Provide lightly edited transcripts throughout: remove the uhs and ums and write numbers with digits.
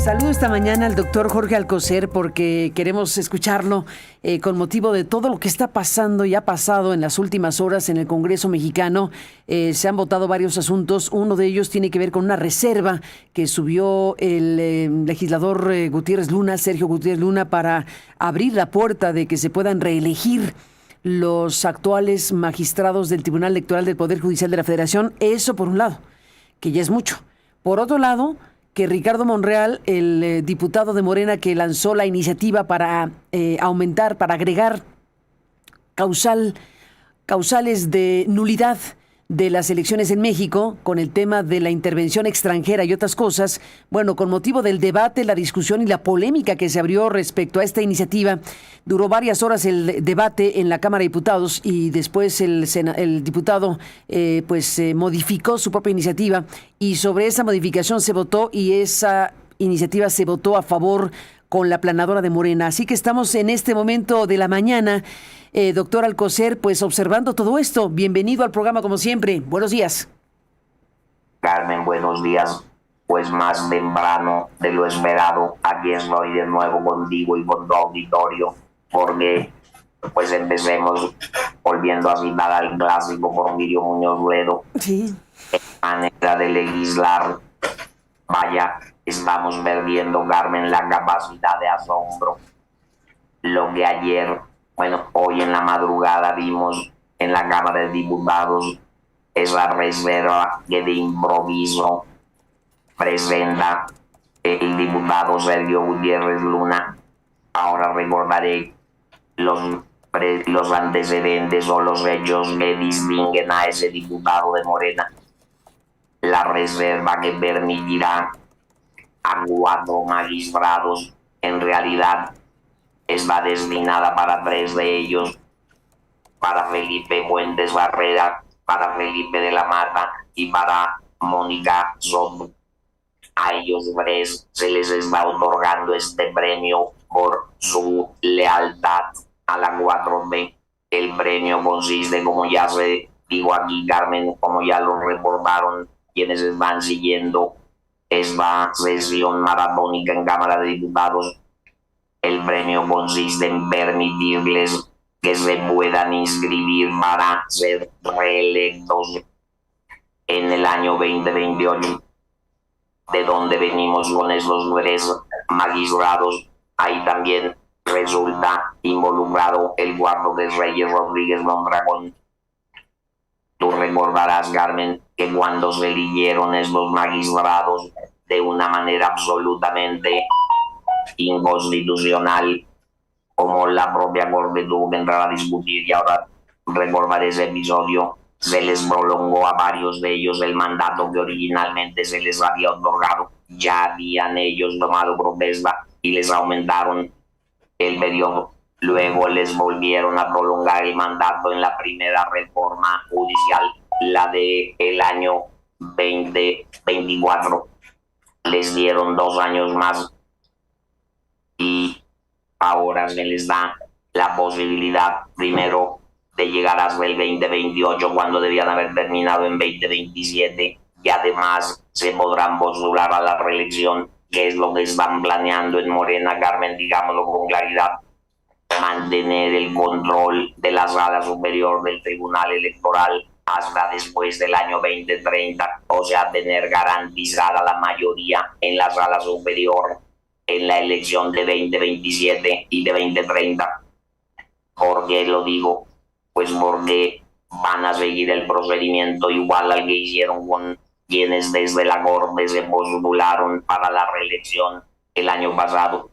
Saludo esta mañana al doctor Jorge Alcocer porque queremos escucharlo con motivo de todo lo que está pasando y ha pasado en las últimas horas en el Congreso mexicano. Se han votado varios asuntos. Uno de ellos tiene que ver con una reserva que subió el legislador Sergio Gutiérrez Luna, para abrir la puerta de que se puedan reelegir los actuales magistrados del Tribunal Electoral del Poder Judicial de la Federación. Eso por un lado, que ya es mucho. Por otro lado, que Ricardo Monreal, el diputado de Morena que lanzó la iniciativa para aumentar, para agregar causales de nulidad de las elecciones en México con el tema de la intervención extranjera y otras cosas. Bueno, con motivo del debate, la discusión y la polémica que se abrió respecto a esta iniciativa, duró varias horas el debate en la Cámara de Diputados y después el diputado modificó su propia iniciativa y sobre esa modificación se votó y esa iniciativa se votó a favor con la planadora de Morena. Así que estamos en este momento de la mañana, doctor Alcocer, pues observando todo esto. Bienvenido al programa como siempre. Buenos días. Carmen, buenos días. Pues más temprano de lo esperado, aquí estoy de nuevo contigo y con tu auditorio, porque pues empecemos volviendo a citar al clásico Porfirio Muñoz Ledo. Sí. Manera de legislar, vaya, estamos perdiendo, Carmen, la capacidad de asombro. Lo que hoy en la madrugada vimos en la Cámara de Diputados es la reserva que de improviso presenta el diputado Sergio Gutiérrez Luna. Ahora recordaré los antecedentes o los hechos que distinguen a ese diputado de Morena. La reserva que permitirá a 4 magistrados, en realidad está destinada para 3 de ellos, para Felipe Fuentes Barrera, para Felipe de la Mata y para Mónica Soto. A ellos 3 se les está otorgando este premio por su lealtad a la 4T. El premio consiste, como ya se dijo aquí, Carmen, como ya lo reportaron quienes están siguiendo esta sesión maratónica en Cámara de Diputados, el premio consiste en permitirles que se puedan inscribir para ser reelectos en el año 2028. De donde venimos con esos 3 magistrados, ahí también resulta involucrado el cuarto de Reyes Rodríguez Mondragón. Tú recordarás, Carmen, que cuando se eligieron estos magistrados de una manera absolutamente inconstitucional, como la propia Corte tuvo que entrar a discutir, y ahora recordar ese episodio, se les prolongó a varios de ellos el mandato que originalmente se les había otorgado. Ya habían ellos tomado protesta y les aumentaron el periodo. Luego les volvieron a prolongar el mandato en la primera reforma judicial, la del año 2024. Les dieron 2 años más y ahora se les da la posibilidad primero de llegar hasta el 2028, cuando debían haber terminado en 2027, y además se podrán postular a la reelección, que es lo que están planeando en Morena, Carmen, digámoslo con claridad. Mantener el control de la sala superior del Tribunal Electoral hasta después del año 2030, o sea, tener garantizada la mayoría en la sala superior en la elección de 2027 y de 2030. ¿Por qué lo digo? Pues porque van a seguir el procedimiento igual al que hicieron con quienes desde la Corte se postularon para la reelección el año pasado.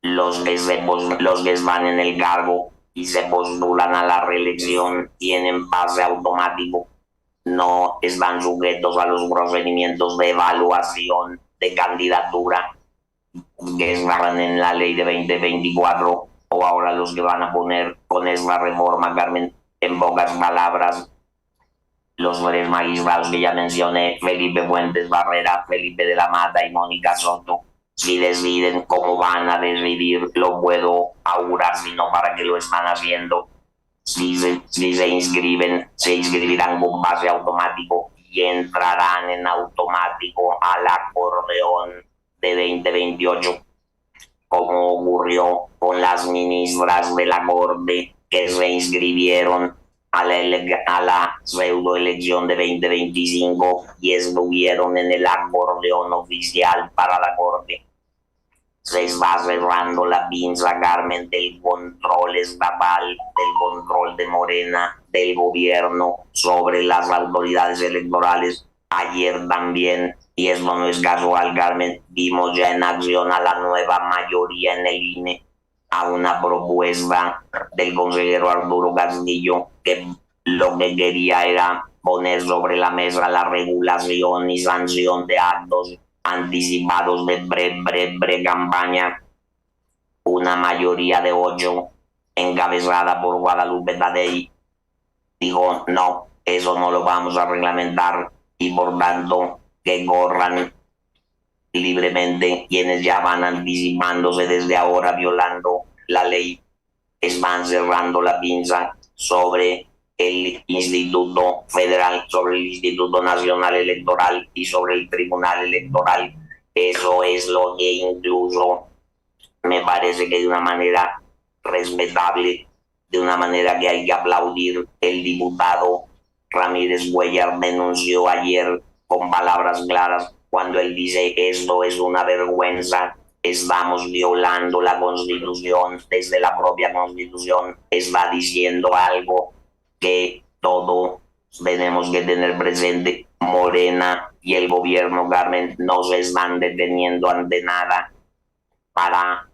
Los que están en el cargo y se postulan a la reelección tienen pase automático, no están sujetos a los procedimientos de evaluación de candidatura que estaban en la ley de 2024, o ahora los que van a poner con esta reforma, Carmen. En pocas palabras, los 3 magistrados que ya mencioné, Felipe Fuentes Barrera, Felipe de la Mata y Mónica Soto, si deciden cómo van a decidir, lo puedo augurar, sino para que lo están haciendo. Si se inscriben, se inscribirán con pase automático y entrarán en automático al acordeón de 2028, como ocurrió con las ministras de la Corte que se inscribieron a la pseudoelección de 2025 y estuvieron en el acordeón oficial para la Corte. Se está cerrando la pinza, Carmen, del control estatal, del control de Morena, del gobierno sobre las autoridades electorales. Ayer también, y eso no es casual, Carmen, vimos ya en acción a la nueva mayoría en el INE, a una propuesta del consejero Arturo Castillo que lo que quería era poner sobre la mesa la regulación y sanción de actos anticipados de pre-campaña. Una mayoría de 8, encabezada por Guadalupe Tadei, dijo no, eso no lo vamos a reglamentar y por tanto que corran libremente quienes ya van anticipándose desde ahora violando la ley. Están cerrando la pinza sobre el Instituto Federal, sobre el Instituto Nacional Electoral y sobre el Tribunal Electoral. Eso es lo que incluso me parece que de una manera respetable, de una manera que hay que aplaudir, el diputado Ramírez Cuellar denunció ayer con palabras claras cuando él dice esto es una vergüenza, estamos violando la Constitución, desde la propia Constitución está diciendo algo que todos tenemos que tener presente. Morena y el gobierno, Carmen, no se están deteniendo ante nada para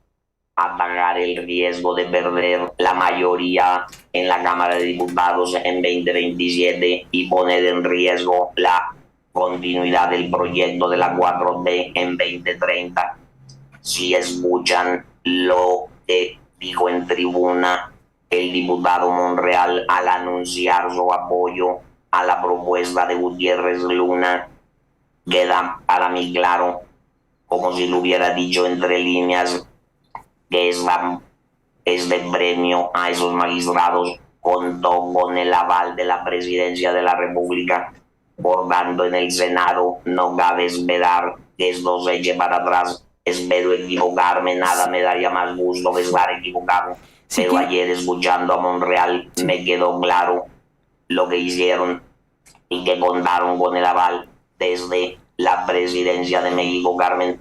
atacar el riesgo de perder la mayoría en la Cámara de Diputados en 2027 y poner en riesgo la continuidad del proyecto de la 4T en 2030. Si escuchan lo que dijo en tribuna el diputado Monreal al anunciar su apoyo a la propuesta de Gutiérrez Luna, queda para mí claro, como si lo hubiera dicho entre líneas, que este premio a esos magistrados contó con el aval de la Presidencia de la República. Por tanto, en el Senado no cabe esperar que esto se eche para atrás. Espero equivocarme, nada me daría más gusto que estar equivocado. Sí, pero ayer, escuchando a Monreal, me quedó claro lo que hicieron y que contaron con el aval desde la Presidencia de México, Carmen.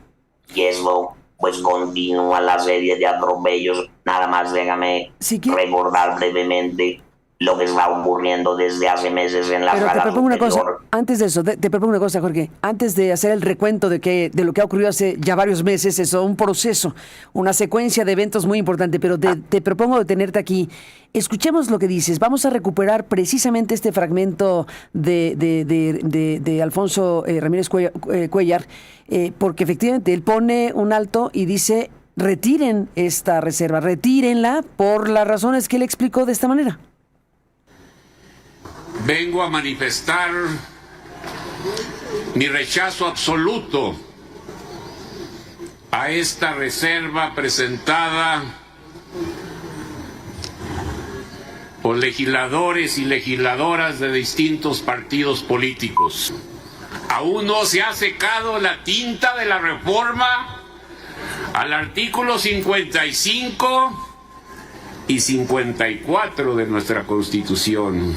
Y eso pues continúa la serie de atropellos. Nada más déjame recordar brevemente lo que está ocurriendo desde hace meses en la Pero sala te propongo superior. una cosa, antes de eso, te propongo una cosa, Jorge. Antes de hacer el recuento de lo que ha ocurrido hace ya varios meses, es un proceso, una secuencia de eventos muy importante, pero te propongo detenerte aquí. Escuchemos lo que dices. Vamos a recuperar precisamente este fragmento de Alfonso Ramírez Cuellar, porque efectivamente él pone un alto y dice: retiren esta reserva, retírenla por las razones que él explicó de esta manera. Vengo a manifestar mi rechazo absoluto a esta reserva presentada por legisladores y legisladoras de distintos partidos políticos. Aún no se ha secado la tinta de la reforma al artículo 55 y 54 de nuestra Constitución.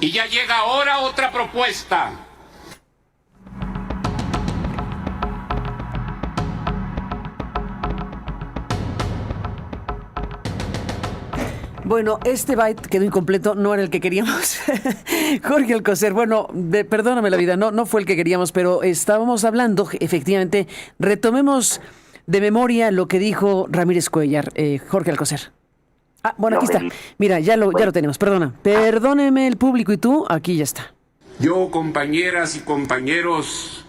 Y ya llega ahora otra propuesta. Bueno, este byte quedó incompleto, no era el que queríamos. Jorge Alcocer, bueno, perdóname la vida, no fue el que queríamos, pero estábamos hablando, efectivamente, retomemos de memoria lo que dijo Ramírez Cuellar, Jorge Alcocer. Ah, bueno, aquí está. Mira, ya lo tenemos, perdona. Perdóneme el público y tú, aquí ya está. Yo, compañeras y compañeros,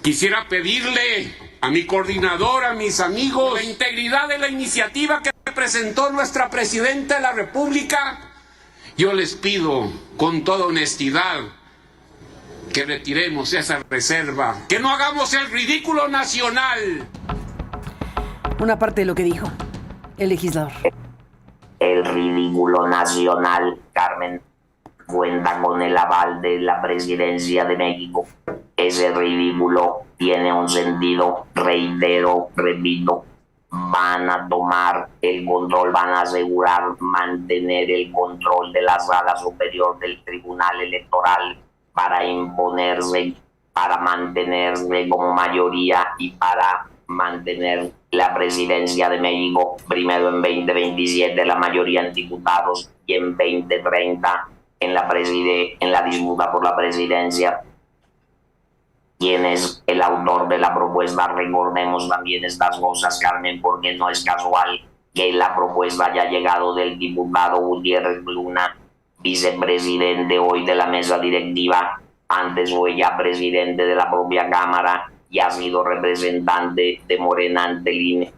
quisiera pedirle a mi coordinador, a mis amigos, la integridad de la iniciativa que presentó nuestra Presidenta de la República. Yo les pido con toda honestidad que retiremos esa reserva, que no hagamos el ridículo nacional. Una parte de lo que dijo el legislador. El ridículo nacional, Carmen, cuenta con el aval de la Presidencia de México. ese ridículo tiene un sentido, reitero, repito, van a tomar el control, van a asegurar mantener el control de la sala superior del Tribunal Electoral para imponerse, para mantenerse como mayoría y para mantener la presidencia de México, primero en 2027 la mayoría en diputados y en 2030 en la disputa por la presidencia. ¿Quién es el autor de la propuesta? Recordemos también estas cosas, Carmen, porque no es casual que la propuesta haya llegado del diputado Gutiérrez Luna, vicepresidente hoy de la mesa directiva, antes fue ya presidente de la propia Cámara y ha sido representante de Morena ante el INE.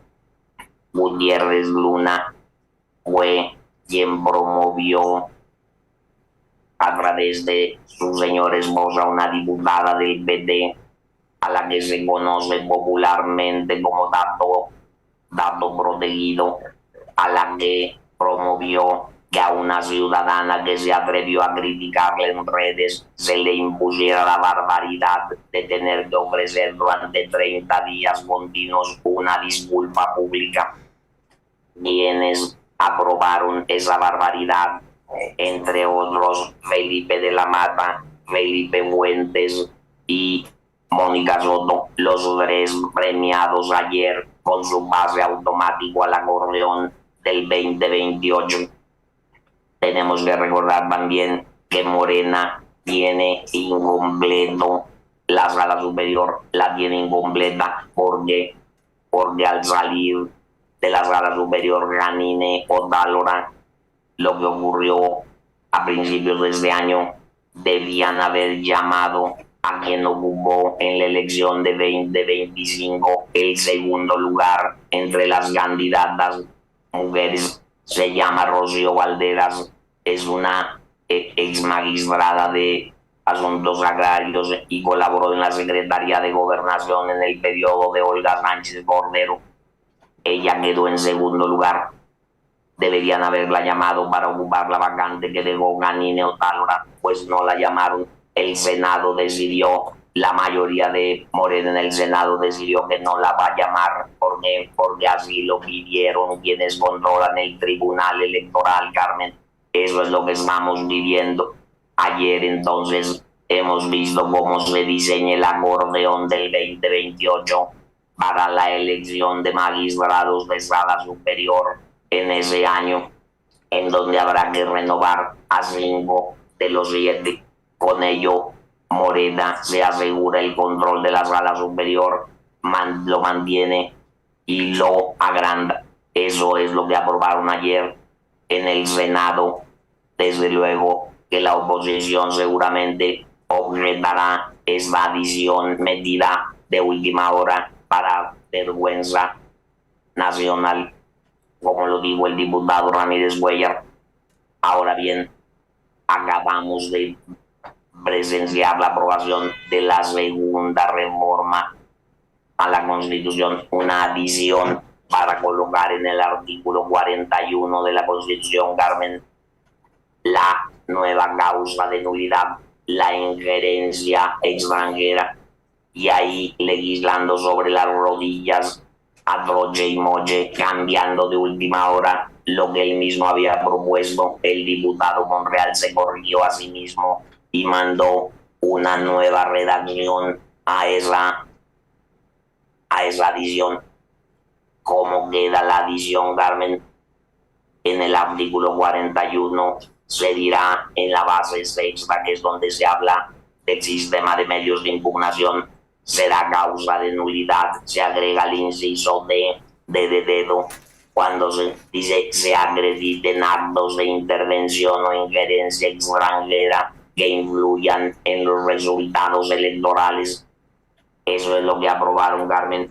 Gutiérrez Luna fue quien promovió a través de su señora esposa, una diputada del PT, a la que se conoce popularmente como dato protegido, a la que promovió que a una ciudadana que se atrevió a criticarle en redes se le impusiera la barbaridad de tener que ofrecer durante 30 días continuos una disculpa pública. Quienes aprobaron esa barbaridad, entre otros Felipe de la Mata, Felipe Fuentes y Mónica Soto, los tres premiados ayer con su pase automático al acordeón del 2028. Tenemos que recordar también que Morena tiene incompleto la sala superior, la tiene incompleta porque al salir de la sala superior Janine Otálora, lo que ocurrió a principios de este año, debían haber llamado a quien ocupó en la elección de 2025 el segundo lugar entre las candidatas mujeres. Se llama Rocío Valderas, es una ex magistrada de Asuntos Agrarios y colaboró en la Secretaría de Gobernación en el periodo de Olga Sánchez Cordero. Ella quedó en segundo lugar. Deberían haberla llamado para ocupar la vacante que dejó Janine Otálora, pues no la llamaron. El Senado decidió, la mayoría de Morena en el Senado decidió que no la va a llamar porque así lo pidieron quienes controlan el Tribunal Electoral, Carmen. Eso es lo que estamos viviendo. Ayer entonces hemos visto cómo se diseña el acordeón del 2028 para la elección de magistrados de sala superior en ese año, en donde habrá que renovar a 5 de los 7. Con ello, Morena se asegura el control de la sala superior, lo mantiene y lo agranda. Eso es lo que aprobaron ayer en el Senado. Desde luego que la oposición seguramente objetará esta adición metida de última hora para vergüenza nacional, como lo dijo el diputado Ramírez Cuellar. Ahora bien, acabamos de presenciar la aprobación de la segunda reforma a la Constitución, una adición para colocar en el artículo 41 de la Constitución, Carmen, la nueva causa de nulidad, la injerencia extranjera, y ahí legislando sobre las rodillas a troche y moche, cambiando de última hora lo que él mismo había propuesto. El diputado Monreal se corrigió a sí mismo y mandó una nueva redacción a esa adición. ¿Cómo queda la adición, Carmen? En el artículo 41 se dirá en la base sexta, que es donde se habla del sistema de medios de impugnación, será causa de nulidad. Se agrega el inciso de dedo cuando se dice se acrediten actos de intervención o injerencia extranjera que influyan en los resultados electorales. Eso es lo que aprobaron, Carmen.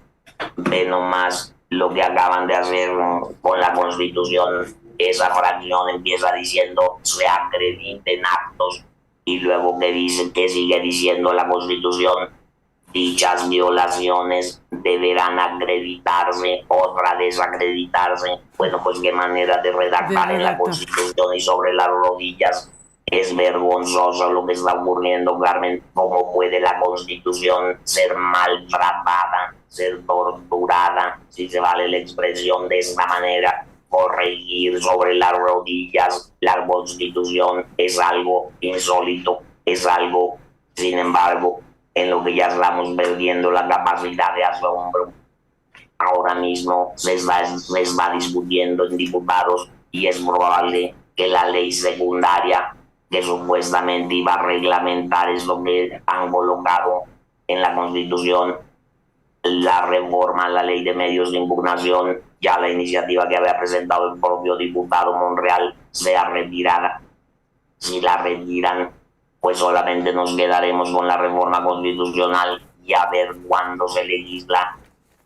Ve nomás lo que acaban de hacer con la Constitución. Esa fracción empieza diciendo se acrediten actos y luego que sigue diciendo la Constitución, dichas violaciones deberán acreditarse, otra desacreditarse. Bueno, pues qué manera de redactar en la Constitución y sobre las rodillas. Es vergonzoso lo que está ocurriendo, Carmen. ¿Cómo puede la Constitución ser maltratada, ser torturada, si se vale la expresión de esta manera? Corregir sobre las rodillas la Constitución es algo insólito, es algo, sin embargo, en lo que ya estamos perdiendo la capacidad de asombro. Ahora mismo se está discutiendo en diputados y es probable que la ley secundaria que supuestamente iba a reglamentar es lo que han colocado en la Constitución, la reforma a la ley de medios de impugnación, ya la iniciativa que había presentado el propio diputado Monreal sea retirada. Si la retiran, pues solamente nos quedaremos con la reforma constitucional y a ver cuándo se legisla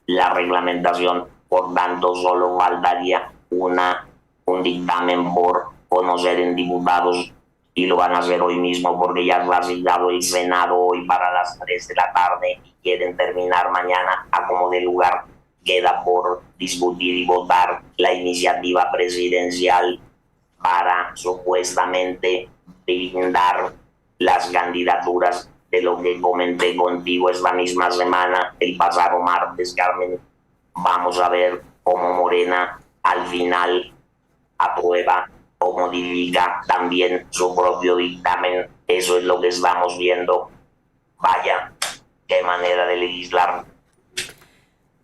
la reglamentación. Por tanto, solo faltaría un dictamen por conocer en diputados y lo van a hacer hoy mismo porque ya está citado el Senado hoy para las 3 de la tarde y quieren terminar mañana a como de lugar. Queda por discutir y votar la iniciativa presidencial para supuestamente blindar las candidaturas de lo que comenté contigo esta misma semana, el pasado martes, Carmen. Vamos a ver cómo Morena al final aprueba o modifica también su propio dictamen. Eso es lo que estamos viendo. Vaya, qué manera de legislar.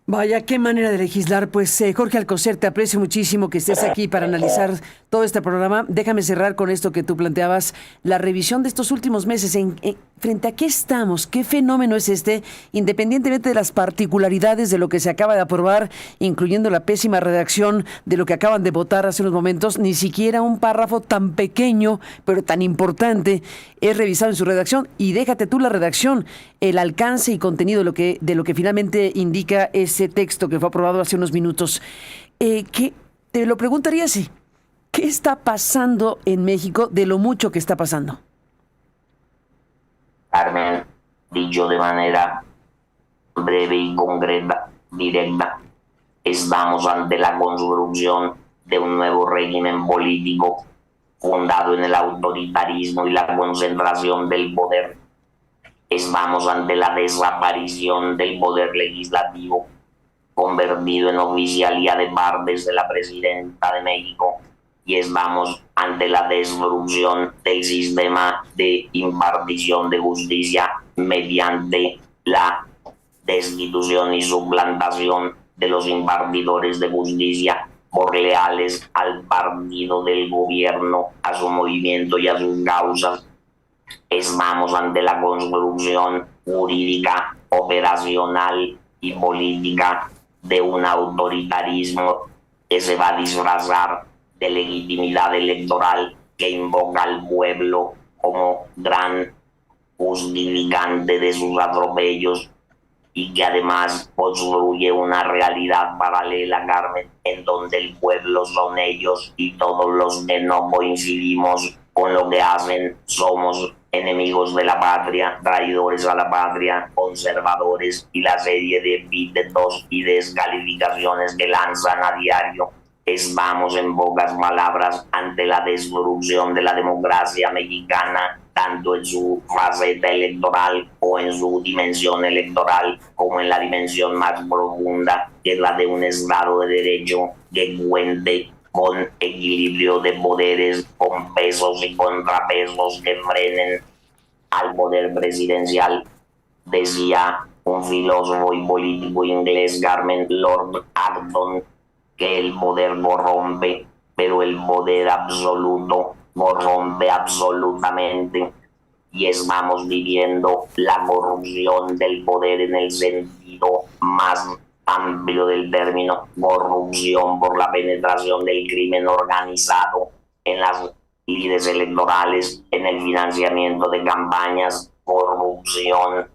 Vaya, qué manera de legislar. Pues Jorge Alcocer, te aprecio muchísimo que estés aquí para analizar todo este programa. Déjame cerrar con esto que tú planteabas, la revisión de estos últimos meses. ¿Frente a qué estamos? ¿Qué fenómeno es este? Independientemente de las particularidades de lo que se acaba de aprobar, incluyendo la pésima redacción de lo que acaban de votar hace unos momentos, ni siquiera un párrafo tan pequeño, pero tan importante, es revisado en su redacción. Y déjate tú la redacción, el alcance y contenido de lo que finalmente indica ese texto que fue aprobado hace unos minutos. Te lo preguntaría así, ¿qué está pasando en México de lo mucho que está pasando? Carmen, dicho de manera breve y concreta, directa, estamos ante la construcción de un nuevo régimen político fundado en el autoritarismo y la concentración del poder. Estamos ante la desaparición del poder legislativo, convertido en oficialía de partes de la presidenta de México, y estamos ante la destrucción del sistema de impartición de justicia mediante la destitución y suplantación de los impartidores de justicia por leales al partido del gobierno, a su movimiento y a sus causas. Estamos ante la construcción jurídica, operacional y política de un autoritarismo que se va a disfrazar de legitimidad electoral, que invoca al pueblo como gran justificante de sus atropellos y que además construye una realidad paralela, Carmen, en donde el pueblo son ellos y todos los que no coincidimos con lo que hacen somos enemigos de la patria, traidores a la patria, conservadores y la serie de epítetos y descalificaciones que lanzan a diario. Estamos, en pocas palabras, ante la destrucción de la democracia mexicana, tanto en su faceta electoral o en su dimensión electoral, como en la dimensión más profunda, que es la de un Estado de Derecho que cuente con equilibrio de poderes, con pesos y contrapesos que frenen al poder presidencial. Decía un filósofo y político inglés, Carmen, Lord Acton, que el poder corrompe, pero el poder absoluto corrompe absolutamente. Y estamos viviendo la corrupción del poder en el sentido más amplio del término, corrupción por la penetración del crimen organizado en las lides electorales, en el financiamiento de campañas, corrupción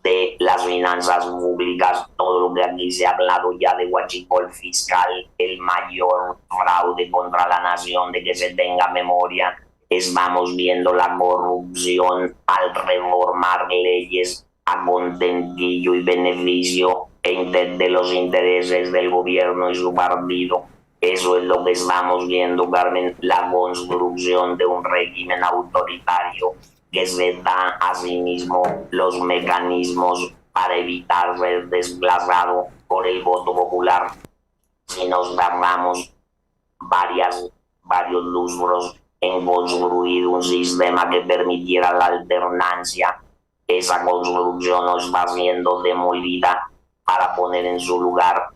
de las finanzas públicas, todo lo que aquí se ha hablado ya de huachicol fiscal, el mayor fraude contra la nación de que se tenga memoria. Estamos viendo la corrupción al reformar leyes a contentillo y beneficio de los intereses del gobierno y su partido. Eso es lo que estamos viendo, Carmen, la construcción de un régimen autoritario que se da a sí mismo los mecanismos para evitar ser desplazado por el voto popular. Si nos tardamos varios lustros en construir un sistema que permitiera la alternancia, esa construcción nos va siendo demolida para poner en su lugar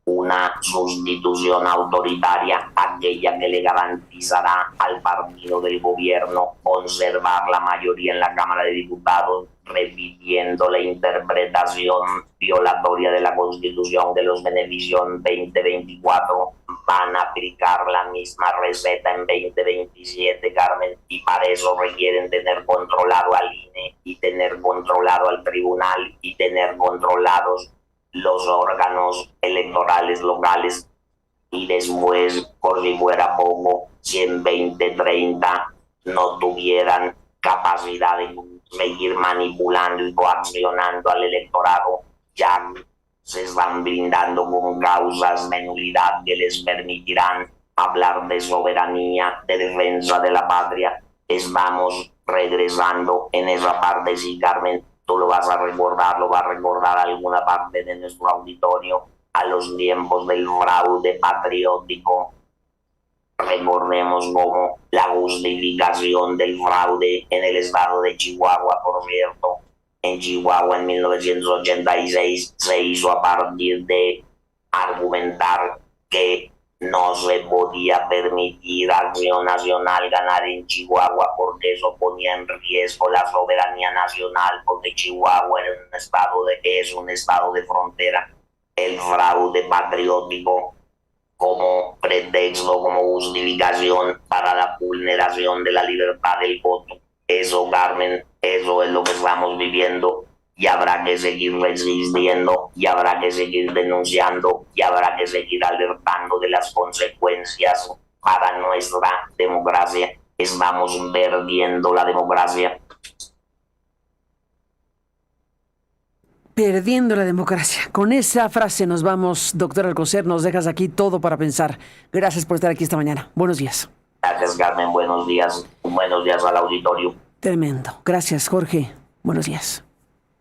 una sustitución autoritaria, aquella que le garantizará al partido del gobierno conservar la mayoría en la Cámara de Diputados, repitiendo la interpretación violatoria de la Constitución de los beneficios en 2024. Van a aplicar la misma receta en 2027, Carmen, y para eso requieren tener controlado al INE y tener controlado al tribunal y tener controlados los órganos electorales locales. Y después, por si fuera poco, si en 2030 no tuvieran capacidad de seguir manipulando y coaccionando al electorado, ya se están brindando con causas de nulidad que les permitirán hablar de soberanía, de defensa de la patria. Estamos regresando en esa parte, sí, Carmen. Tú lo vas a recordar, lo va a recordar alguna parte de nuestro auditorio, a los tiempos del fraude patriótico. Recordemos cómo la justificación del fraude en el estado de Chihuahua, por cierto, en Chihuahua en 1986 se hizo a partir de argumentar que no se podía permitir a Acción Nacional ganar en Chihuahua porque eso ponía en riesgo la soberanía nacional, porque Chihuahua era es un estado de frontera. El fraude patriótico como pretexto, como justificación para la vulneración de la libertad del voto. Eso, Carmen, eso es lo que estamos viviendo. Y habrá que seguir resistiendo, y habrá que seguir denunciando, y habrá que seguir alertando de las consecuencias para nuestra democracia. Estamos perdiendo la democracia. Perdiendo la democracia. Con esa frase nos vamos, doctor Alcocer. Nos dejas aquí todo para pensar. Gracias por estar aquí esta mañana. Buenos días. Gracias, Carmen. Buenos días. Buenos días al auditorio. Tremendo. Gracias, Jorge. Buenos días.